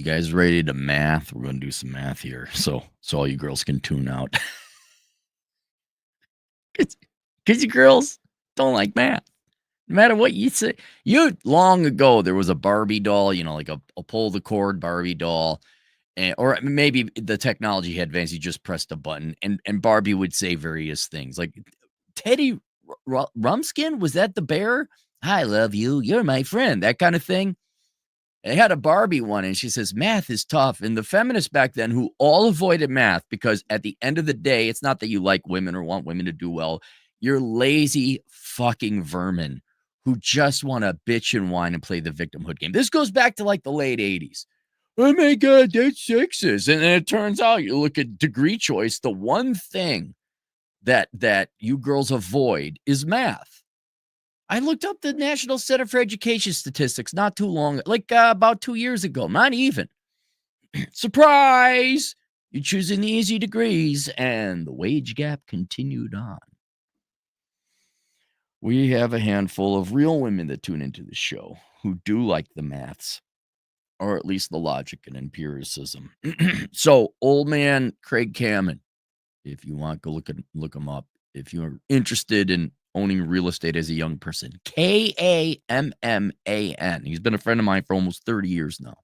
guys ready to math? We're going to do some math here. So all you girls can tune out. Because you girls don't like math. No matter what you say. Long ago, there was a Barbie doll, like a pull the cord Barbie doll. Or maybe the technology had advanced. You just pressed a button and Barbie would say various things. Like Teddy Rumskin, was that the bear? I love you. You're my friend. That kind of thing. They had a Barbie one, and she says, math is tough. And the feminists back then, who all avoided math, because at the end of the day, it's not that you like women or want women to do well. You're lazy fucking vermin who just want to bitch and whine and play the victimhood game. This goes back to like the late 80s. Oh my God, that's sexist. And then it turns out, you look at degree choice, the one thing that you girls avoid is math. I looked up the National Center for Education statistics not too long, about 2 years ago, not even. Surprise! You're choosing the easy degrees, and the wage gap continued on. We have a handful of real women that tune into the show who do like the maths, or at least the logic and empiricism. So, old man Craig Kamen, if you want, go look him up. If you're interested in owning real estate as a young person, Kamman. He's been a friend of mine for almost 30 years now.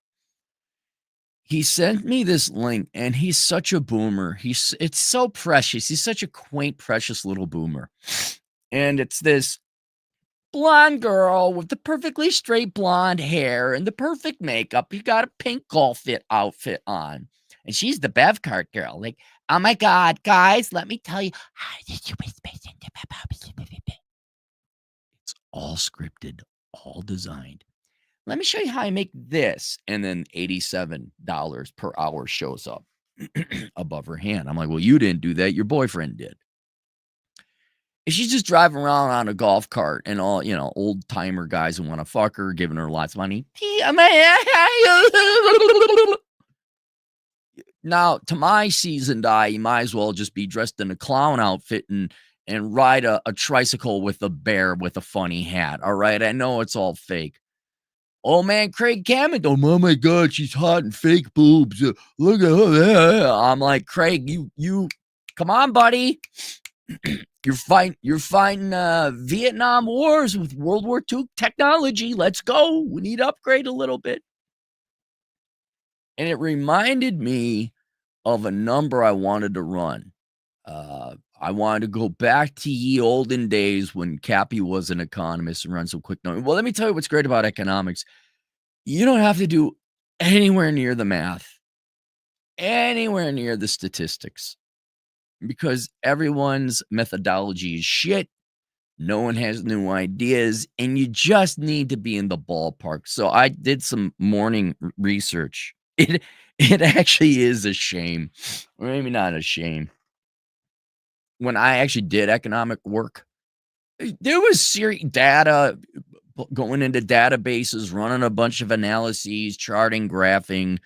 He sent me this link, and he's such a boomer. It's so precious. He's such a quaint, precious little boomer. And it's this blonde girl with the perfectly straight blonde hair and the perfect makeup. You got a pink golf outfit on. And she's the Bev cart girl. Like, oh my God, guys, let me tell you. It's all scripted, all designed. Let me show you how I make this. And then $87 per hour shows up above her hand. I'm like, well, you didn't do that. Your boyfriend did. And she's just driving around on a golf cart, and all, old timer guys who want to fuck her, giving her lots of money. Now, to my seasoned eye, you might as well just be dressed in a clown outfit and ride a tricycle with a bear with a funny hat. All right. I know it's all fake. Oh man, Craig Kamen. Oh my God, she's hot and fake boobs. Look at her. I'm like, Craig, you come on, buddy. You're fighting Vietnam Wars with World War II technology. Let's go. We need to upgrade a little bit. And it reminded me of a number I wanted to run. I wanted to go back to ye olden days when Cappy was an economist and run some quick numbers. Well, let me tell you what's great about economics. You don't have to do anywhere near the math, anywhere near the statistics, because everyone's methodology is shit. No one has new ideas, and you just need to be in the ballpark. So I did some morning research. It actually is a shame, or maybe not a shame. When I actually did economic work, there was serious data going into databases, running a bunch of analyses, charting, graphing,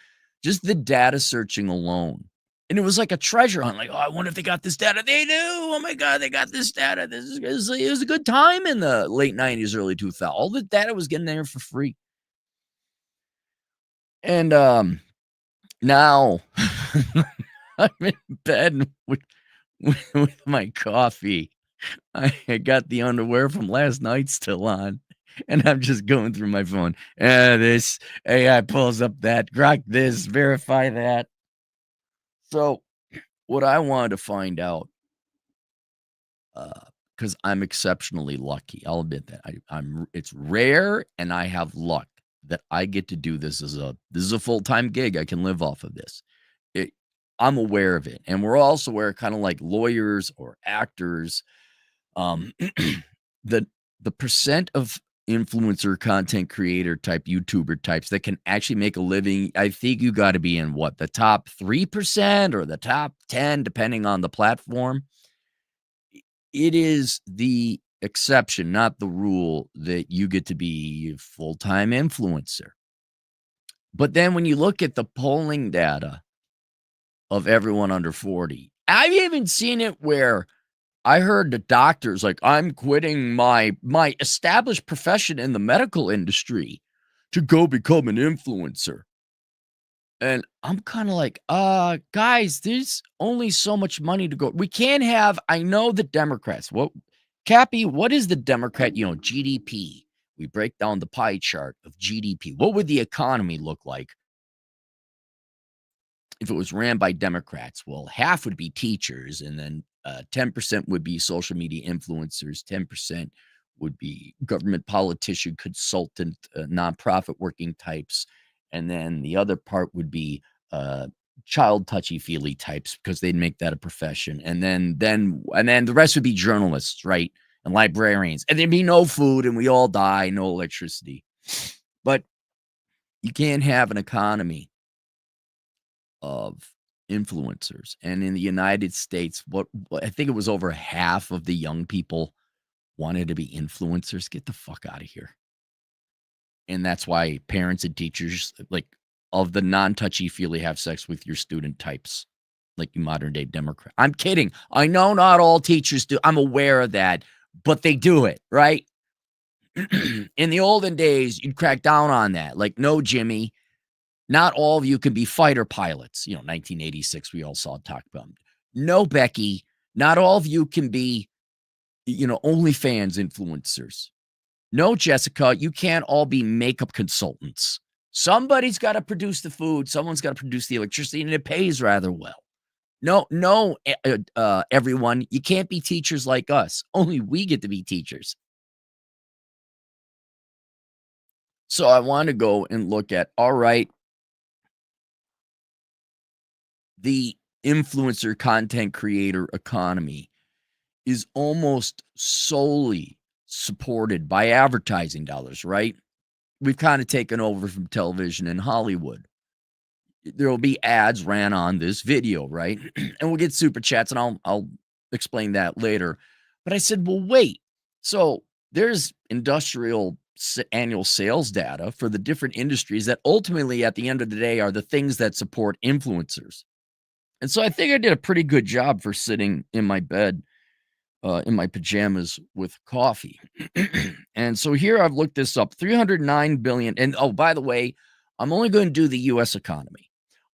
just the data searching alone. And it was like a treasure hunt. Like, oh, I wonder if they got this data. They do. Oh my God, they got this data. It was a good time in the late 90s, early 2000s. All the data was getting there for free. And now I'm in bed with my coffee. I got the underwear from last night still on, and I'm just going through my phone. This AI pulls up that, grok this, verify that. So what I wanted to find out, because I'm exceptionally lucky, I'll admit that. It's rare, and I have luck that I get to do this as a full-time gig. I can live off of this. I'm aware of it, and we're also aware, kind of like lawyers or actors, the percent of influencer, content creator type YouTuber types that can actually make a living, I think you got to be in the top 3% or the top 10, depending on the platform. It is the exception, not the rule, that you get to be a full-time influencer. But then when you look at the polling data of everyone under 40, I've even seen it where I heard the doctors like, I'm quitting my established profession in the medical industry to go become an influencer. And I'm kinda like, guys, there's only so much money to go. We can't have I know the Democrats. What Cappy, what is the Democrat, GDP? We break down the pie chart of GDP. What would the economy look like if it was ran by Democrats? Well, half would be teachers, and then 10% would be social media influencers, 10% would be government politician, consultant, nonprofit working types, and then the other part would be uh, child touchy feely types because they'd make that a profession, and then the rest would be journalists, right, and librarians, and there'd be no food, and we all die, no electricity, but you can't have an economy of influencers. And in the United States, I think it was over half of the young people wanted to be influencers. Get the fuck out of here. And that's why parents and teachers, like, of the non-touchy feely have sex with your student types, like you modern day Democrat. I'm kidding. I know not all teachers do. I'm aware of that, but they do it, right? In the olden days, you'd crack down on that. Like, no, Jimmy, not all of you can be fighter pilots. 1986, we all saw Talk Bummed. No, Becky, not all of you can be, OnlyFans influencers. No, Jessica, you can't all be makeup consultants. Somebody's got to produce the food. Someone's got to produce the electricity, and it pays rather well. No, no, everyone, you can't be teachers like us. Only we get to be teachers. So I want to go and look at, all right, the influencer content creator economy is almost solely supported by advertising dollars, right? We've kind of taken over from television and Hollywood. There will be ads ran on this video, right? And we'll get super chats, and I'll explain that later. But I said, well, wait. So there's industrial annual sales data for the different industries that ultimately, at the end of the day, are the things that support influencers. And so I think I did a pretty good job for sitting in my bed, in my pajamas with coffee. And so here I've looked this up, 309 billion. And oh, by the way, I'm only going to do the US economy.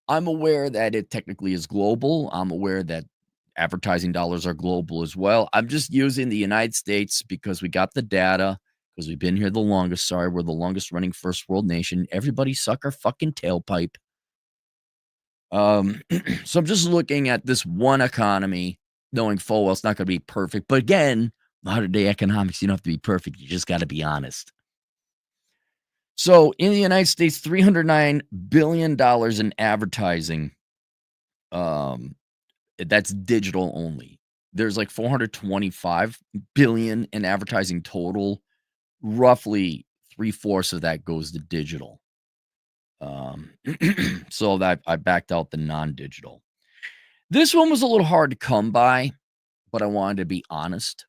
I'm aware that it technically is global. I'm aware that advertising dollars are global as well. I'm just using the United States because we got the data, because we've been here the longest. Sorry, we're the longest running first world nation. Everybody suck our fucking tailpipe. So I'm just looking at this one economy, knowing full well it's not going to be perfect. But again, modern day economics, you don't have to be perfect. You just got to be honest. So in the United States, $309 billion in advertising. That's digital only. There's like 425 billion in advertising total. Roughly three-fourths of that goes to digital. Um, so that I backed out the non-digital. This one was a little hard to come by, but I wanted to be honest.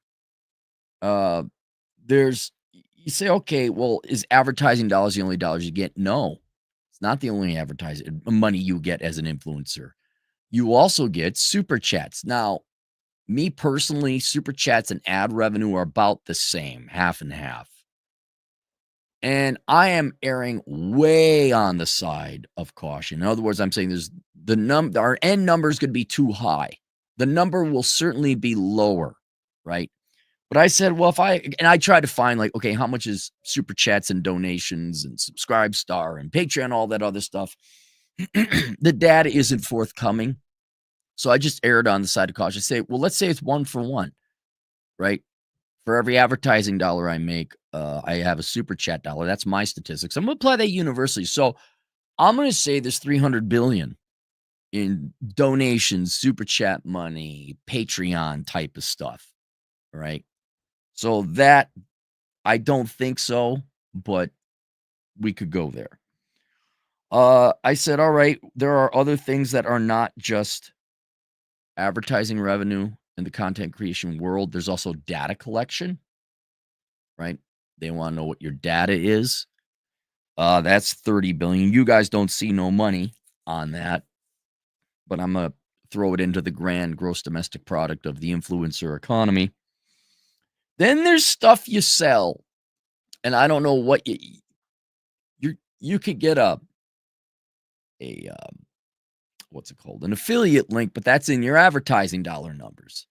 Uh, there's you say, okay, well, is advertising dollars the only dollars you get? No, it's not the only advertising money you get as an influencer. You also get super chats. Now, me personally, super chats and ad revenue are about the same, half and half. And I am erring way on the side of caution. In other words, I'm saying there's our end number is going to be too high. The number will certainly be lower, right? But I said, well, I tried to find like, okay, how much is super chats and donations and subscribe star and Patreon, all that other stuff. The data isn't forthcoming. So I just erred on the side of caution. Say, well, let's say it's 1-for-1, right? For every advertising dollar I make, I have a super chat dollar. That's my statistics. I'm going to apply that universally. So I'm going to say there's 300 billion in donations, super chat money, Patreon type of stuff, right? So that I don't think so, but we could go there. I said, all right, there are other things that are not just advertising revenue in the content creation world. There's also data collection, right? They want to know what your data is. That's 30 billion. You guys don't see no money on that, but I'm gonna throw it into the grand gross domestic product of the influencer economy. Then there's stuff you sell, and I don't know what you could get a what's it called? An affiliate link, but that's in your advertising dollar numbers.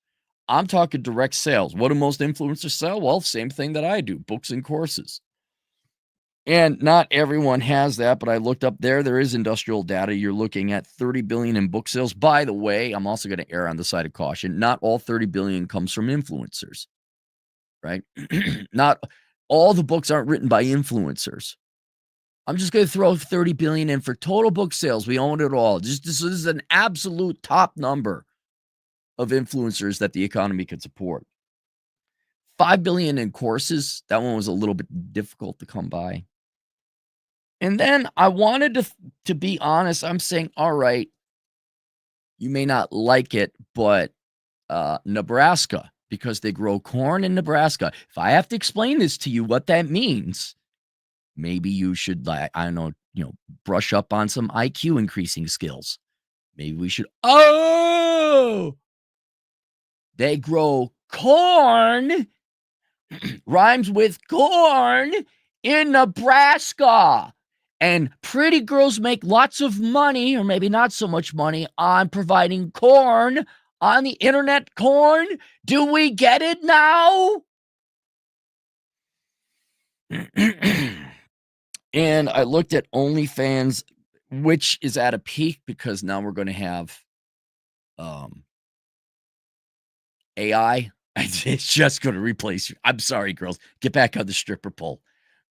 I'm talking direct sales. What do most influencers sell? Well, same thing that I do, books and courses. And not everyone has that, but I looked up there. There is industrial data. You're looking at 30 billion in book sales. By the way, I'm also going to err on the side of caution. Not all 30 billion comes from influencers, right? Not all the books aren't written by influencers. I'm just going to throw 30 billion in for total book sales. We own it all. This is an absolute top number of influencers that the economy could support. 5 billion in courses. That one was a little bit difficult to come by. And then I wanted to be honest. I'm saying, all right, you may not like it, but Nebraska, because they grow corn in Nebraska. If I have to explain this to you, what that means, maybe you should, like, I don't know, brush up on some IQ increasing skills. Maybe we should. Oh, they grow corn, rhymes with corn in Nebraska. And pretty girls make lots of money, or maybe not so much money, on providing corn on the internet. Corn. Do we get it now? And I looked at OnlyFans, which is at a peak because now we're going to have AI. It's just going to replace you. I'm sorry, girls. Get back on the stripper pole.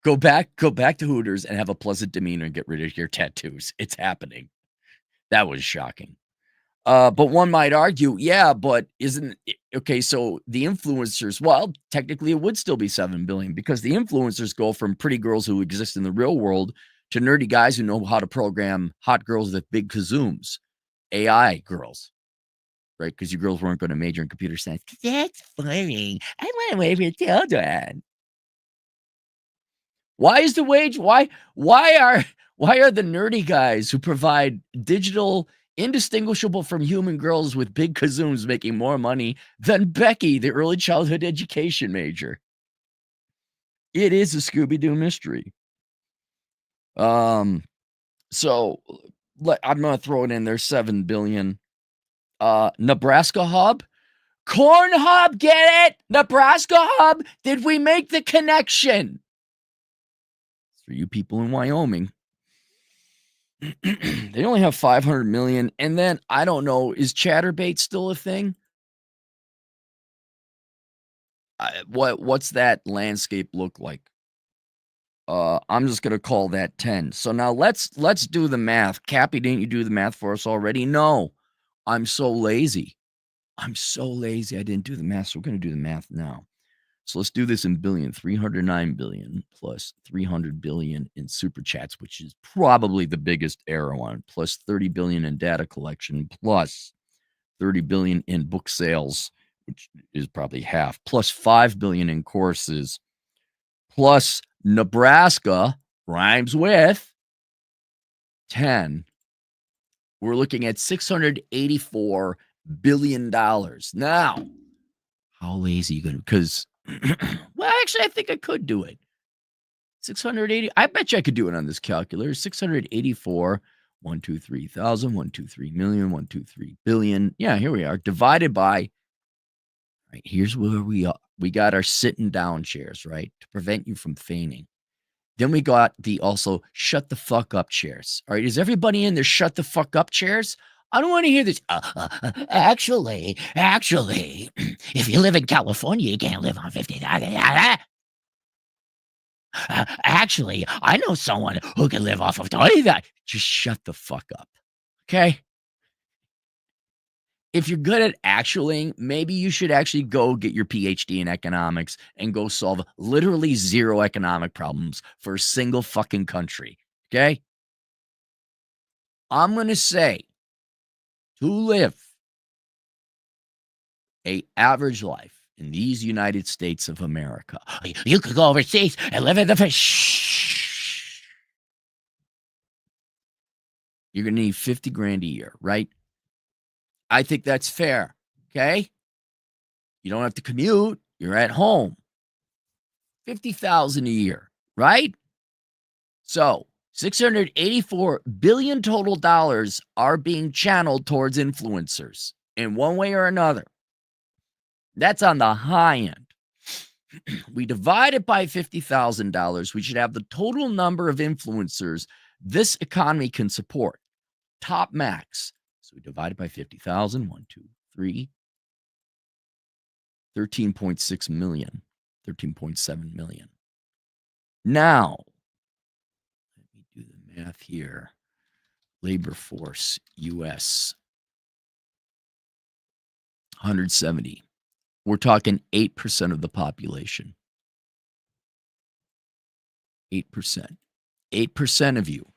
Go back to Hooters and have a pleasant demeanor and get rid of your tattoos. It's happening. That was shocking. But one might argue, yeah, but isn't it okay? So the influencers, well, technically it would still be 7 billion because the influencers go from pretty girls who exist in the real world to nerdy guys who know how to program hot girls with big kazooms, AI girls, right? Because you girls weren't going to major in computer science. That's boring. I want to wait for children. Why is the wage? Why are the nerdy guys who provide digital indistinguishable from human girls with big kazooms making more money than Becky, the early childhood education major? It is a Scooby-Doo mystery. So I'm gonna throw it in there. 7 billion. Nebraska Hub, Corn Hub, get it? Nebraska Hub. Did we make the connection? For you people in Wyoming. They only have 500 million. And then I don't know, is Chatterbait still a thing? What's that landscape look like? I'm just gonna call that 10. So now let's do the math. Cappy, didn't you do the math for us already? No, I'm so lazy. I didn't do the math. So we're gonna do the math now. So let's do this in billion. 309 billion plus 300 billion in super chats, which is probably the biggest arrow on, plus 30 billion in data collection, plus 30 billion in book sales, which is probably half, plus 5 billion in courses, plus Nebraska rhymes with 10. We're looking at $684 billion. Now, how lazy are you going to? Because, well, actually, I think I could do it. 680. I bet you I could do it on this calculator. 684, 123,000, 123 million, 123 billion. Yeah, here we are. Divided by, right, here's where we are. We got our sitting down chairs, right, to prevent you from fainting. Then we got the also shut the fuck up chairs. All right, is everybody in their shut the fuck up chairs? I don't want to hear this. Actually, if you live in California, you can't live on 50,000. Actually, I know someone who can live off of 20,000. Just shut the fuck up, okay? If you're good at actualing, maybe you should actually go get your PhD in economics and go solve literally zero economic problems for a single fucking country, okay? I'm going to say to live a average life in these United States of America, you could go overseas and live in the fish. You're going to need 50 grand a year, right? I think that's fair, okay? You don't have to commute. You're at home. 50,000 a year, right? So $684 billion total dollars are being channeled towards influencers in one way or another. That's on the high end. We divide it by $50,000. We should have the total number of influencers this economy can support. Top max. So we divide it by 50,000. 1, 2, 3. 13.6 million. 13.7 million. Now, let me do the math here. Labor force, US, 170. We're talking 8% of the population. 8%. 8% of you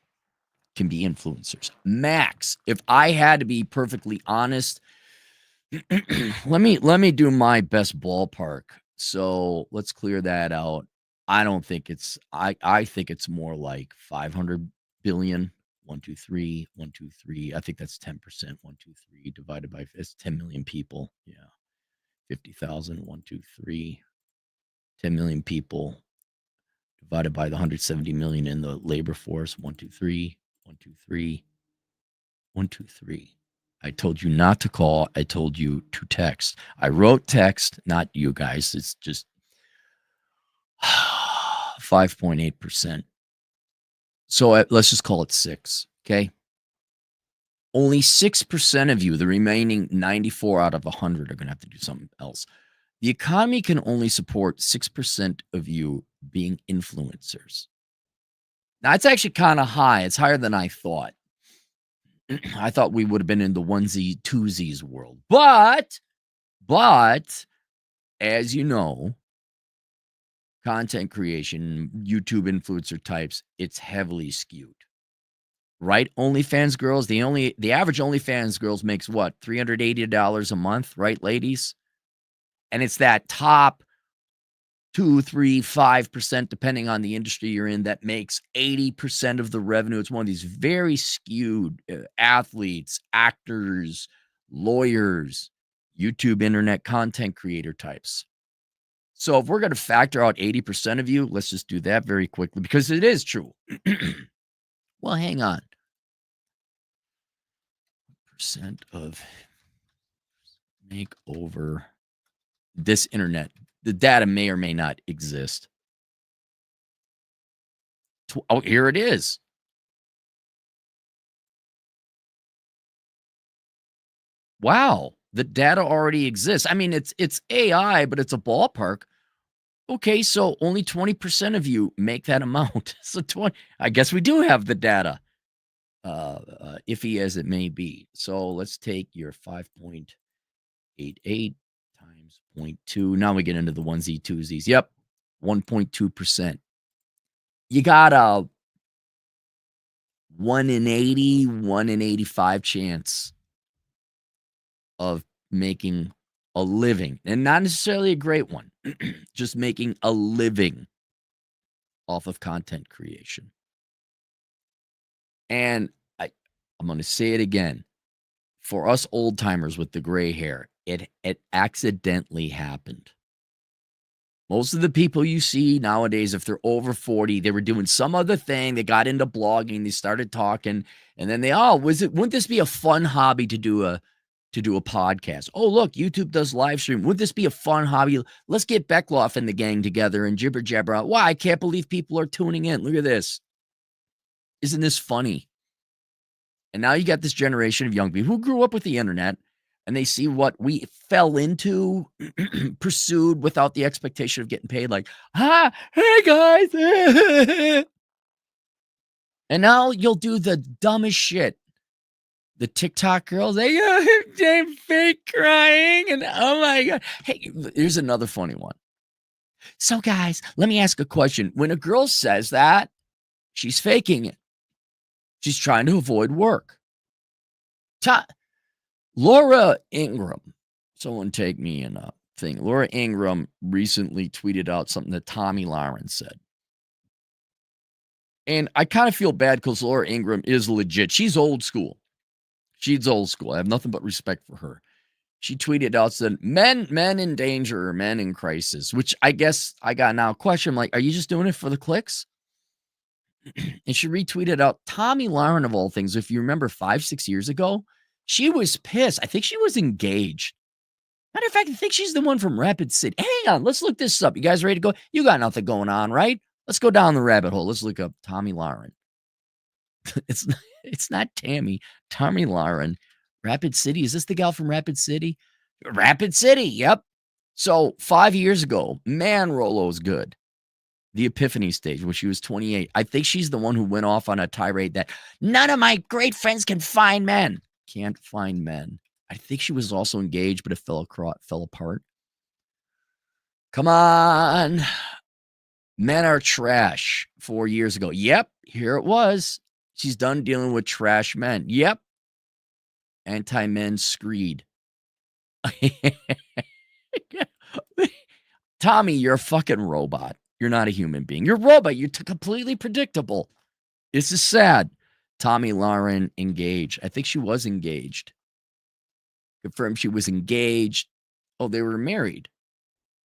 can be influencers. Max. If I had to be perfectly honest, let me do my best ballpark. So let's clear that out. I don't think it's I think it's more like 500 billion. 1, 2, 3, 1, 2, 3. I think that's 10%. 1, 2, 3 divided by it's 10 million people. Yeah. 50,000. 1, 2, 3. 10 million people divided by the 170 million in the labor force. 1, 2, 3. 1, 2, 3. 1, 2, 3. I told you not to call. I told you to text. I wrote text, not you guys. It's just 5.8%. So let's just call it 6. Okay. Only 6% of you, the remaining 94 out of 100, are going to have to do something else. The economy can only support 6% of you being influencers. Now, it's actually kind of high. It's higher than I thought. I thought we would have been in the onesie, twosies world. But, as you know, content creation, YouTube influencer types, it's heavily skewed. Right? OnlyFans girls, the average OnlyFans girls makes what? $380 a month, right, ladies? And it's that top 2, 3, 5%, depending on the industry you're in, that makes 80% of the revenue. It's one of these very skewed athletes, actors, lawyers, YouTube internet content creator types. So if we're going to factor out 80% of you, let's just do that very quickly because it is true. Well, hang on. Percent of make over this internet. The data may or may not exist. Oh, here it is. Wow, the data already exists. I mean, it's AI, but it's a ballpark. Okay, so only 20% of you make that amount. So 20, I guess we do have the data, iffy as it may be. So let's take your 5.88 times 0.2. Now we get into the onesie, twosies. Yep, 1.2%. You got a 1 in 80, 1 in 85 chance of making a living, and not necessarily a great one, just making a living off of content creation. And I'm going to say it again. For us old timers with the gray hair, it accidentally happened. Most of the people you see nowadays, if they're over 40, they were doing some other thing. They got into blogging. They started talking, and then wouldn't this be a fun hobby to do a podcast? Oh, look, YouTube does live stream. Would this be a fun hobby? Let's get Beckloff and the gang together and jibber jabber out. Wow, I can't believe people are tuning in. Look at this. Isn't this funny? And now you got this generation of young people who grew up with the internet, and they see what we fell into, pursued without the expectation of getting paid. Like, hey guys. And now you'll do the dumbest shit. The TikTok girls, they're fake crying. And oh my God. Hey, here's another funny one. So guys, let me ask a question. When a girl says that, she's faking it. She's trying to avoid work. Laura Ingraham, someone take me in a thing. Laura Ingraham recently tweeted out something that Tommy Lawrence said. And I kind of feel bad because Laura Ingraham is legit. She's old school. She's old school. I have nothing but respect for her. She tweeted out, said, men in danger, men in crisis, which I guess I got now a question. I'm like, are you just doing it for the clicks? and she retweeted out Tommy Lauren of all things. If you remember 5-6 years ago, she was pissed. I think she was engaged. Matter of fact, I think she's the one from Rapid City. Hang on, let's look this up. You guys ready to go? You got nothing going on, right? Let's go down the rabbit hole. Let's look up Tommy Lauren. It's not Tammy. Tommy Lauren. Rapid City. Is this the gal from Rapid City? Rapid City. Yep. So 5 years ago, man, Rolo's good. The Epiphany stage when she was 28. I think she's the one who went off on a tirade that none of my great friends can find men. Can't find men. I think she was also engaged, but it fell apart. Come on. Men are trash 4 years ago. Yep, here it was. She's done dealing with trash men. Yep. Anti-men screed. Tommy, you're a fucking robot. You're not a human being. You're a robot. You're completely predictable. This is sad. Tommy Lauren engaged. I think she was engaged. Confirmed she was engaged. Oh, they were married.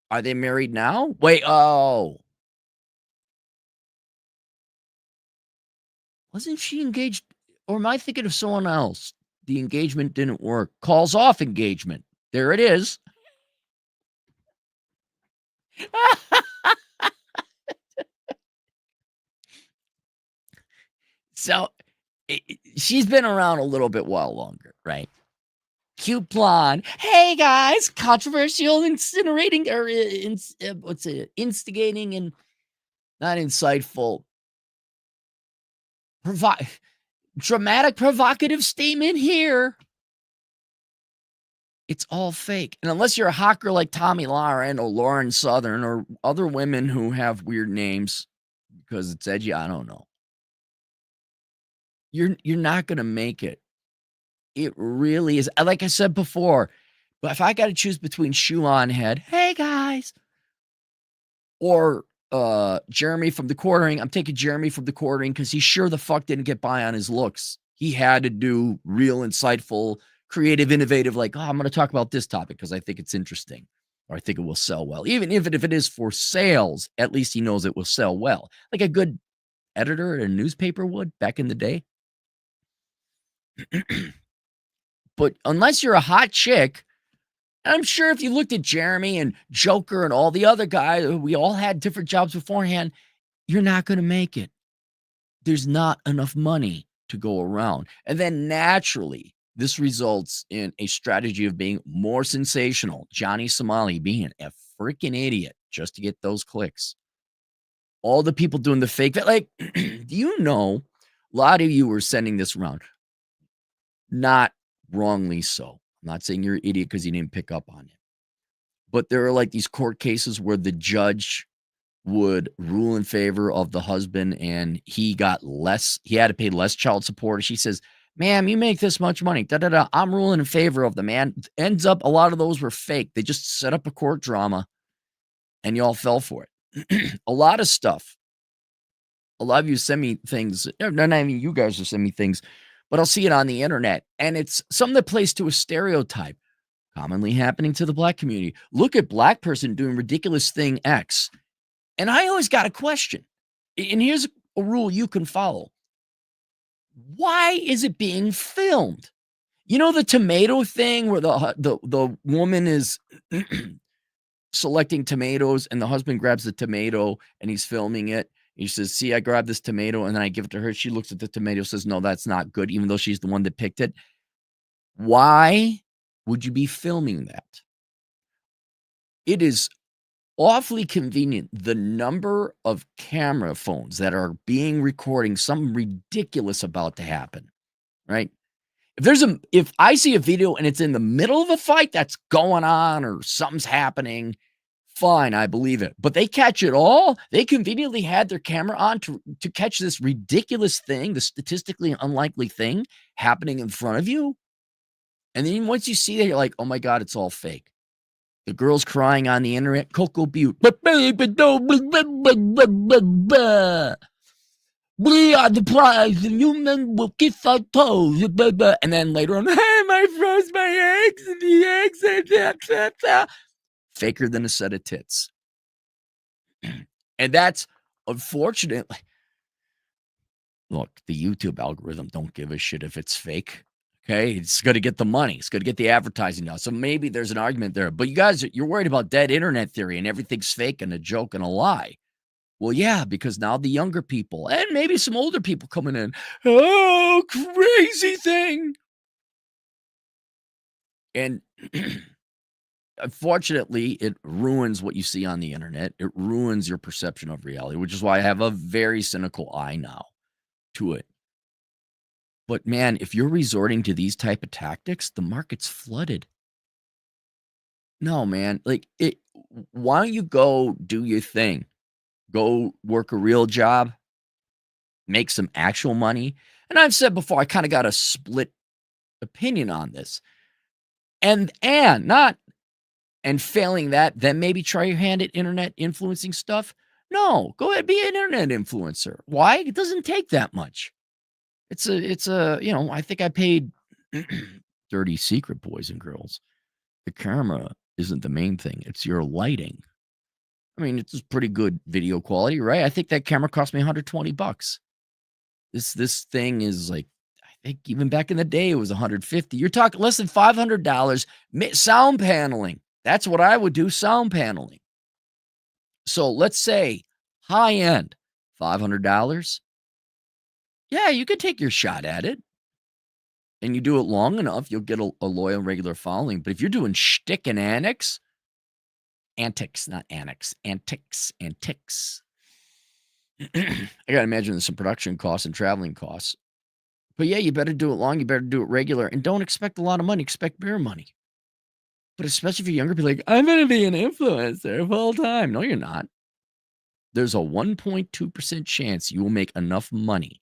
Are they married now? Wait, oh. Wasn't she engaged? Or am I thinking of someone else? The engagement didn't work. Calls off engagement. There it is. So she's been around a little bit while longer, right? Cute blonde. Hey guys, controversial, incinerating, or what's it? Instigating and not insightful. Dramatic, provocative statement here. It's all fake. And unless you're a hot girl like Tommy Lauren or Lauren Southern or other women who have weird names because it's edgy, I don't know. You're not going to make it. It really is. Like I said before, but if I got to choose between Shoe on Head, hey guys, or Jeremy from The Quartering, I'm taking Jeremy from The Quartering because he sure the fuck didn't get by on his looks. He had to do real insightful, creative, innovative, like, oh, I'm going to talk about this topic because I think it's interesting or I think it will sell well. Even if it is for sales, at least he knows it will sell well. Like a good editor at a newspaper would back in the day. But unless you're a hot chick, I'm sure if you looked at Jeremy and Joker and all the other guys, we all had different jobs beforehand, you're not going to make it. There's not enough money to go around. And then naturally, this results in a strategy of being more sensational. Johnny Somali being a freaking idiot just to get those clicks. All the people doing the fake, like, do you know, a lot of you were sending this around. Not wrongly so. I'm not saying you're an idiot because you didn't pick up on it. But there are like these court cases where the judge would rule in favor of the husband and he had to pay less child support. She says, ma'am, you make this much money. I'm ruling in favor of the man. Ends up, a lot of those were fake. They just set up a court drama and y'all fell for it. A lot of stuff. A lot of you send me things. Not even you guys will send me things, but I'll see it on the internet. And it's something that plays to a stereotype commonly happening to the black community. Look at black person doing ridiculous thing X. And I always got a question. And here's a rule you can follow. Why is it being filmed? You know the tomato thing where the woman is selecting tomatoes and the husband grabs the tomato and he's filming it. He says, see, I grabbed this tomato and then I give it to her. She looks at the tomato, says, no, that's not good, even though she's the one that picked it. Why would you be filming that? It is awfully convenient. The number of camera phones that are being recording something ridiculous about to happen, right? If I see a video and it's in the middle of a fight that's going on or something's happening, fine, I believe it. But they catch it all. They conveniently had their camera on to catch this ridiculous thing, the statistically unlikely thing happening in front of you. And then once you see that, you're like, oh my God, it's all fake. The girl's crying on the internet, Coco Butte. But baby, don't. We are the prize, and human will kiss our toes. And then later on, hey, I froze my eggs, and the eggs, faker than a set of tits. And that's, unfortunately, Look, the YouTube algorithm don't give a shit if it's fake. Okay, it's going to get the money. It's going to get the advertising now. So maybe there's an argument there. But you guys, you're worried about dead internet theory and everything's fake and a joke and a lie. Well, yeah, because now the younger people and maybe some older people coming in, oh, crazy thing. And unfortunately, it ruins what you see on the internet. It ruins your perception of reality, which is why I have a very cynical eye now to it. But man, if you're resorting to these type of tactics, the market's flooded. No, man, like why don't you go do your thing? Go work a real job, make some actual money. And I've said before, I kind of got a split opinion on this. And not and failing that, then maybe try your hand at internet influencing stuff. No, go ahead, be an internet influencer. Why? It doesn't take that much. I think I paid Dirty Secret, boys and girls. The camera isn't the main thing. It's your lighting. I mean, it's pretty good video quality, right? I think that camera cost me $120. This thing is like, I think even back in the day it was 150. You're talking less than $500. Sound paneling. That's what I would do, sound paneling. So let's say high end, $500. Yeah, you could take your shot at it. And you do it long enough, you'll get a loyal, regular following. But if you're doing shtick and antics, not annex, antics. I gotta imagine there's some production costs and traveling costs. But yeah, you better do it long, you better do it regular, and don't expect a lot of money, expect beer money. But especially for younger people, like, I'm gonna be an influencer full time. No, you're not. There's a 1.2% chance you will make enough money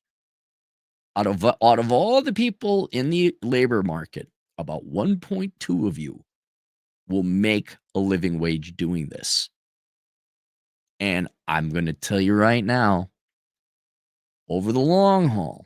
out of all the people in the labor market. About 1.2 of you will make a living wage doing this. And I'm going to tell you right now, over the long haul,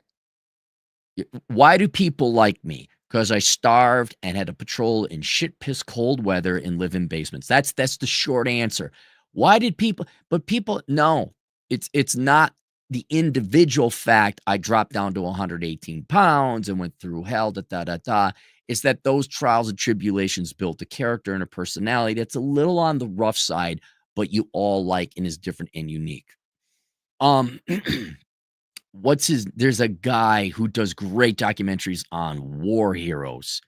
why do people like me? Because I starved and had to patrol in shit piss cold weather and live in basements. That's the short answer. Why did people? But people, no, it's not the individual fact I dropped down to 118 pounds and went through hell. It's that those trials and tribulations built a character and a personality that's a little on the rough side, but you all like and is different and unique. There's a guy who does great documentaries on war heroes.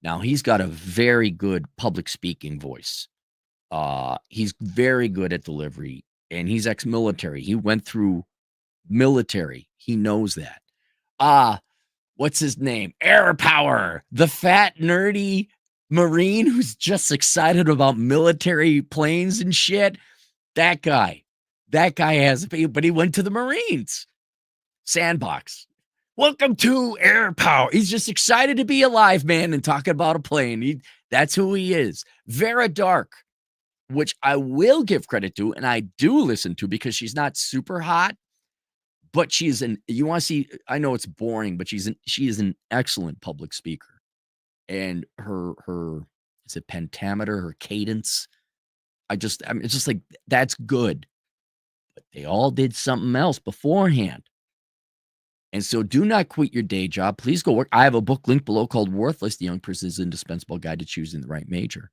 Now he's got a very good public speaking voice. He's very good at delivery, and he's ex-military. He went through military. He knows that. What's his name? Air Power, the fat, nerdy Marine who's just excited about military planes and shit. That guy but he went to the Marines. Sandbox. Welcome to Air Power. He's just excited to be alive, man, and talking about a plane. That's who he is. Vera Dark, which I will give credit to, and I do listen to because she's not super hot, but you want to see, I know it's boring, but she is an excellent public speaker. And her is it pentameter, her cadence. It's just like, that's good. But they all did something else beforehand. And so do not quit your day job. Please go work. I have a book linked below called Worthless, The Young Person's Indispensable Guide to Choosing the Right Major.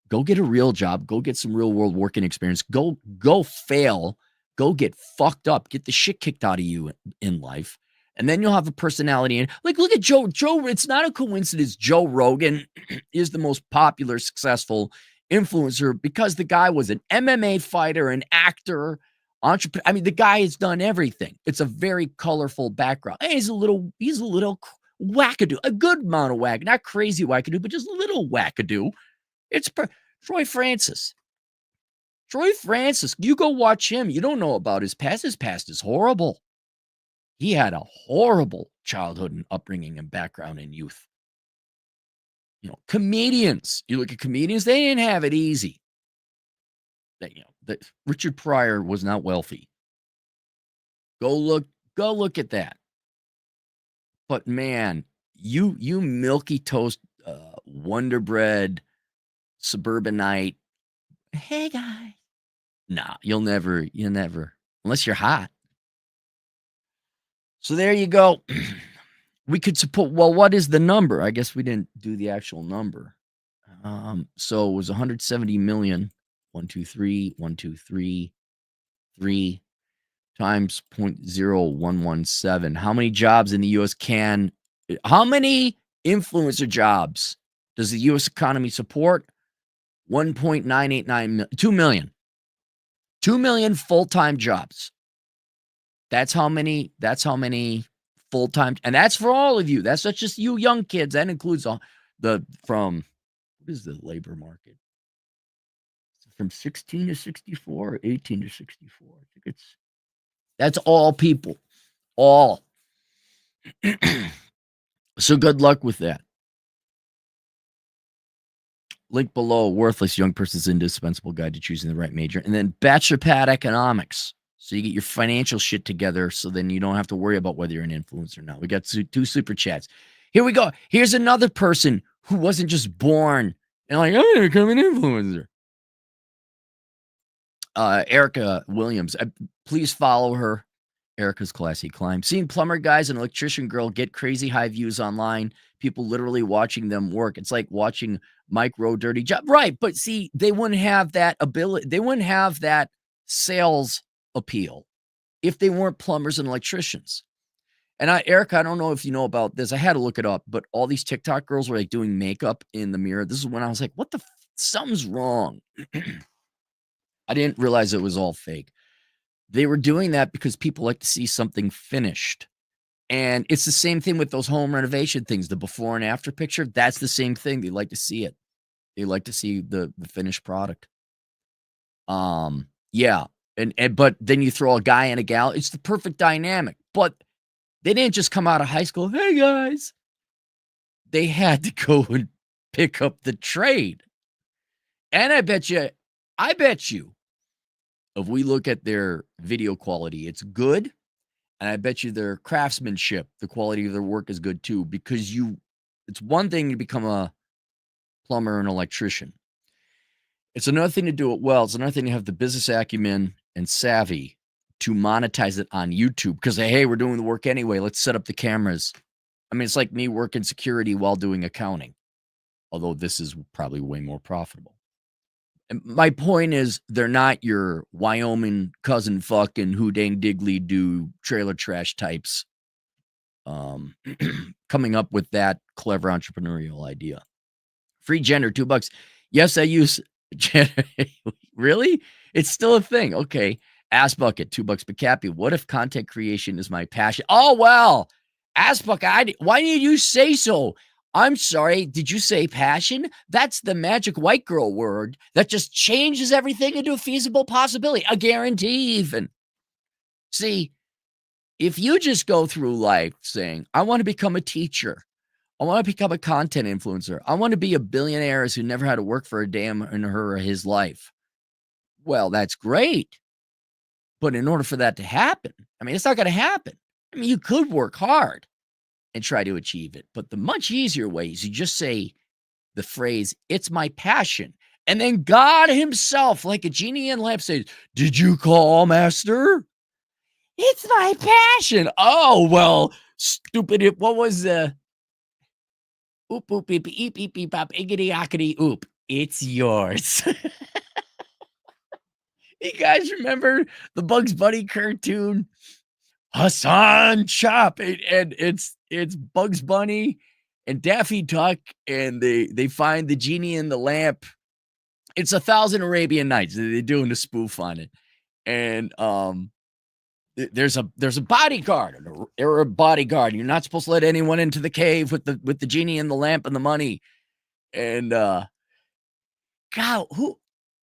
Go get a real job. Go get some real world working experience. Go fail. Go get fucked up. Get the shit kicked out of you in life. And then you'll have a personality. And like, look at Joe. It's not a coincidence Joe Rogan is the most popular, successful influencer because the guy was an MMA fighter, an actor, entrepreneur. I mean, the guy has done everything. It's a very colorful background. And he's a little wackadoo, a good amount of wackadoo, not crazy wackadoo, but just a little wackadoo. Troy Francis. Troy Francis, you go watch him. You don't know about his past. His past is horrible. He had a horrible childhood and upbringing and background in youth. Comedians. You look at comedians, they didn't have it easy. Richard Pryor was not wealthy. Go look at that. But man, you milky toast, Wonder Bread, suburbanite. Hey guys. Nah, you'll never, unless you're hot. So there you go. We could support, well, what is the number? I guess we didn't do the actual number. So it was 170 million. 123, 123, 3 times 0.0117. How many jobs in the US how many influencer jobs does the US economy support? 1.989 million, 2 million. 2 million full-time jobs. That's how many full-time, and that's for all of you. That's not just you young kids. That includes all from, what is the labor market? From 16 to 64 or 18 to 64. I think that's all people. All. So good luck with that. Link below, worthless young person's indispensable guide to choosing the right major. And then Bachelor Pad Economics. So you get your financial shit together so then you don't have to worry about whether you're an influencer or not. We got two super chats. Here we go. Here's another person who wasn't just born and like, I'm going to become an influencer. Erica Williams. Please follow her. Erica's Classy Climb. Seeing plumber guys and electrician girl get crazy high views online. People literally watching them work. It's like watching Mike Rowe dirty job. Right. But see, they wouldn't have that ability. They wouldn't have that sales appeal if they weren't plumbers and electricians. And Erica, I don't know if you know about this. I had to look it up, but all these TikTok girls were like doing makeup in the mirror. This is when I was like, what the something's wrong. I didn't realize it was all fake. They were doing that because people like to see something finished. And it's the same thing with those home renovation things, the before and after picture. That's the same thing. They like to see it. They like to see the finished product. Yeah. But then you throw a guy and a gal. It's the perfect dynamic. But they didn't just come out of high school. Hey guys. They had to go and pick up the trade. And I bet you, if we look at their video quality, it's good. And I bet you their craftsmanship, the quality of their work is good too, because it's one thing to become a plumber and electrician. It's another thing to do it well. It's another thing to have the business acumen and savvy to monetize it on YouTube because, hey, we're doing the work anyway. Let's set up the cameras. I mean, it's like me working security while doing accounting, although this is probably way more profitable. And my point is they're not your Wyoming cousin fucking who dang diggly do trailer trash types coming up with that clever entrepreneurial idea. Free gender, $2. Yes, I use gender. Really? It's still a thing. Okay. Ass bucket, $2 per cappy. What if content creation is my passion? Oh, well, ass bucket. Why did you say so? I'm sorry. Did you say passion? That's the magic white girl word that just changes everything into a feasible possibility, a guarantee even. See, if you just go through life saying, I want to become a teacher, I want to become a content influencer, I want to be a billionaire who never had to work for a damn in her or his life. Well, that's great. But in order for that to happen, I mean, it's not going to happen. I mean, you could work hard and try to achieve it. But the much easier way is you just say the phrase, it's my passion. And then God himself, like a genie in a lamp, says, did you call, master? It's my passion. Oh, well, stupid. What was the oop, oop, beep, beep, beep, beep, pop, iggity, ockity, oop. It's yours. You guys remember the Bugs Bunny cartoon? Hassan Chop. And it's Bugs Bunny and Daffy Duck, and they find the genie in the lamp. It's 1,000 Arabian Nights. They're doing a spoof on it. And there's a bodyguard or a bodyguard. You're not supposed to let anyone into the cave with the genie and the lamp and the money. And God,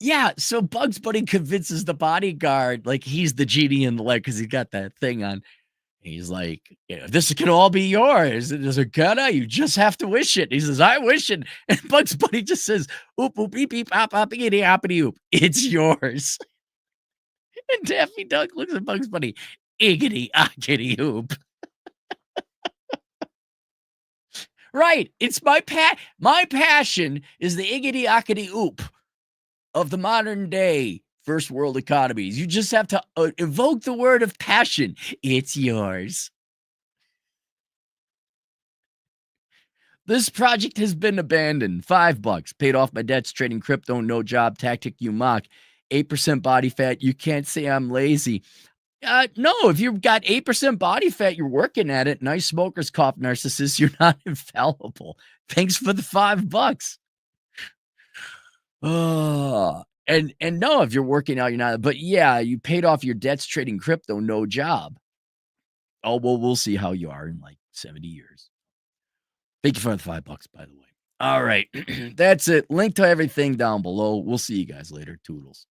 yeah, so Bugs Bunny convinces the bodyguard like he's the genie in the lamp because he's got that thing on. He's like, yeah, this can all be yours. It is a gonna, you just have to wish it. He says, I wish it. And Bugs Bunny just says, oop, oop, beep, beep, pop, pop, iggity, hoppity, oop. It's yours. And Daffy Duck looks at Bugs Bunny, iggity, ockity, oop. Right. It's my passion is the iggity, ockity, oop of the modern day first world economies. You just have to evoke the word of passion. It's yours. This project has been abandoned. $5. Paid off my debts trading crypto. No job. Tactic you mock. 8% body fat. You can't say I'm lazy. No, if you've got 8% body fat, you're working at it. Nice smoker's cough, narcissist. You're not infallible. Thanks for the $5. Oh, and no, if you're working out, you're not. But yeah, you paid off your debts trading crypto, no job. Oh, well, we'll see how you are in like 70 years. Thank you for the $5, by the way. All right. That's it. Link to everything down below. We'll see you guys later. Toodles.